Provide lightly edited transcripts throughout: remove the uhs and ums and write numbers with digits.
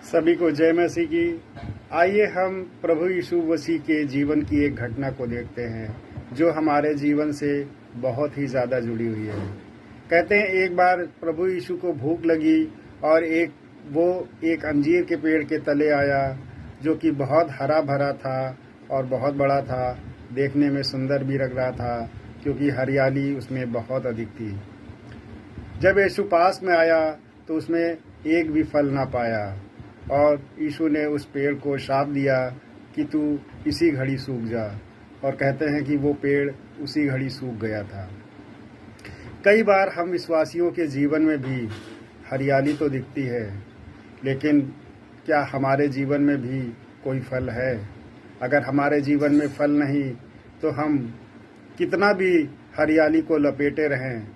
सभी को जय मसीह की। आइए हम प्रभु यीशु मसीह के जीवन की एक घटना को देखते हैं जो हमारे जीवन से बहुत ही ज़्यादा जुड़ी हुई है। कहते हैं एक बार प्रभु यीशु को भूख लगी और वो एक अंजीर के पेड़ के तले आया जो कि बहुत हरा भरा था और बहुत बड़ा था, देखने में सुंदर भी लग रहा था क्योंकि हरियाली उसमें बहुत अधिक थी। जब यीशु पास में आया तो उसमें एक भी फल ना पाया और यीशु ने उस पेड़ को शाप दिया कि तू इसी घड़ी सूख जा, और कहते हैं कि वो पेड़ उसी घड़ी सूख गया था। कई बार हम विश्वासियों के जीवन में भी हरियाली तो दिखती है, लेकिन क्या हमारे जीवन में भी कोई फल है? अगर हमारे जीवन में फल नहीं तो हम कितना भी हरियाली को लपेटे रहें,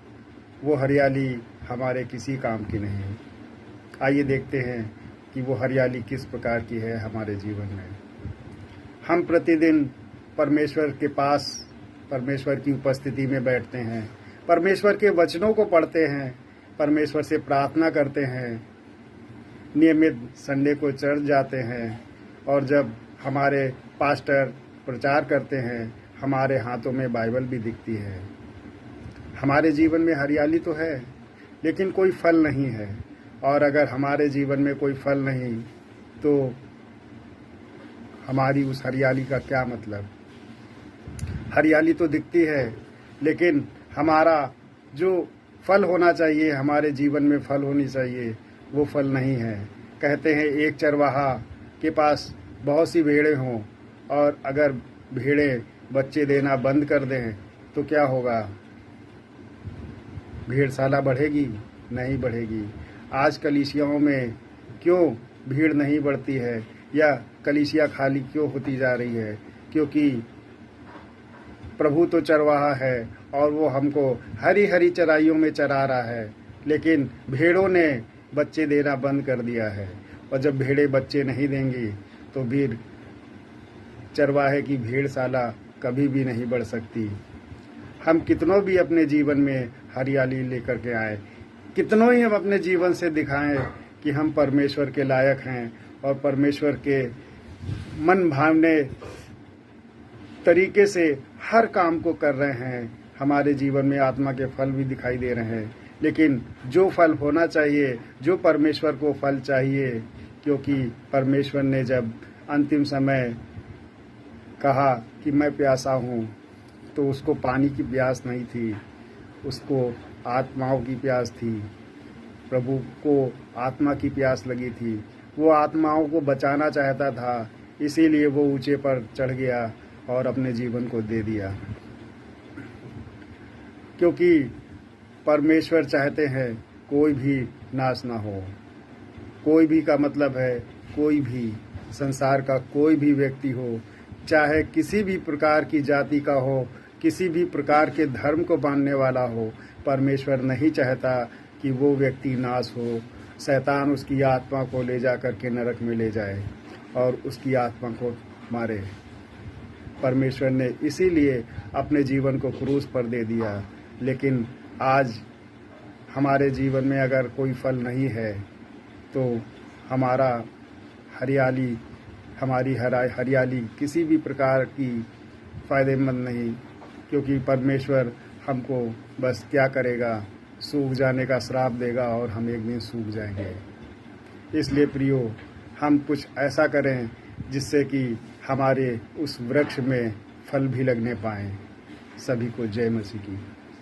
वो हरियाली हमारे किसी काम की नहीं। आइए देखते हैं कि वो हरियाली किस प्रकार की है हमारे जीवन में। हम प्रतिदिन परमेश्वर के पास, परमेश्वर की उपस्थिति में बैठते हैं, परमेश्वर के वचनों को पढ़ते हैं, परमेश्वर से प्रार्थना करते हैं, नियमित संडे को चर्च जाते हैं, और जब हमारे पास्टर प्रचार करते हैं हमारे हाथों में बाइबल भी दिखती है। हमारे जीवन में हरियाली तो है लेकिन कोई फल नहीं है, और अगर हमारे जीवन में कोई फल नहीं तो हमारी उस हरियाली का क्या मतलब? हरियाली तो दिखती है लेकिन हमारा जो फल होना चाहिए, हमारे जीवन में फल होनी चाहिए, वो फल नहीं है। कहते हैं एक चरवाहा के पास बहुत सी भेड़ें हों और अगर भेड़ें बच्चे देना बंद कर दें तो क्या होगा? भेड़शाला बढ़ेगी? नहीं बढ़ेगी। आज कलीसियाओं में क्यों भीड़ नहीं बढ़ती है या कलीसिया खाली क्यों होती जा रही है? क्योंकि प्रभु तो चरवाहा है और वो हमको हरी हरी चराइयों में चरा रहा है, लेकिन भेड़ों ने बच्चे देना बंद कर दिया है, और जब भेड़ें बच्चे नहीं देंगी तो फिर चरवाहे की भेड़शाला कभी भी नहीं बढ़ सकती। हम कितनों भी अपने जीवन में हरियाली लेकर के आए, कितनों ही हम अपने जीवन से दिखाएं कि हम परमेश्वर के लायक हैं और परमेश्वर के मन भावने तरीके से हर काम को कर रहे हैं, हमारे जीवन में आत्मा के फल भी दिखाई दे रहे हैं, लेकिन जो फल होना चाहिए, जो परमेश्वर को फल चाहिए, क्योंकि परमेश्वर ने जब अंतिम समय कहा कि मैं प्यासा हूँ तो उसको पानी की प्यास नहीं थी, उसको आत्माओं की प्यास थी। प्रभु को आत्मा की प्यास लगी थी, वो आत्माओं को बचाना चाहता था, इसीलिए वो ऊंचे पर चढ़ गया और अपने जीवन को दे दिया। क्योंकि परमेश्वर चाहते हैं कोई भी नाश ना हो। कोई भी का मतलब है कोई भी, संसार का कोई भी व्यक्ति हो, चाहे किसी भी प्रकार की जाति का हो, किसी भी प्रकार के धर्म को मानने वाला हो, परमेश्वर नहीं चाहता कि वो व्यक्ति नाश हो। शैतान उसकी आत्मा को ले जा कर के नरक में ले जाए और उसकी आत्मा को मारे। परमेश्वर ने इसीलिए अपने जीवन को क्रूस पर दे दिया। लेकिन आज हमारे जीवन में अगर कोई फल नहीं है तो हमारा हरियाली, हमारी हरियाली किसी भी प्रकार की फ़ायदेमंद नहीं, क्योंकि परमेश्वर हमको बस क्या करेगा, सूख जाने का श्राप देगा और हम एक दिन सूख जाएंगे। इसलिए प्रियो, हम कुछ ऐसा करें जिससे कि हमारे उस वृक्ष में फल भी लगने पाएं। सभी को जय मसीह की।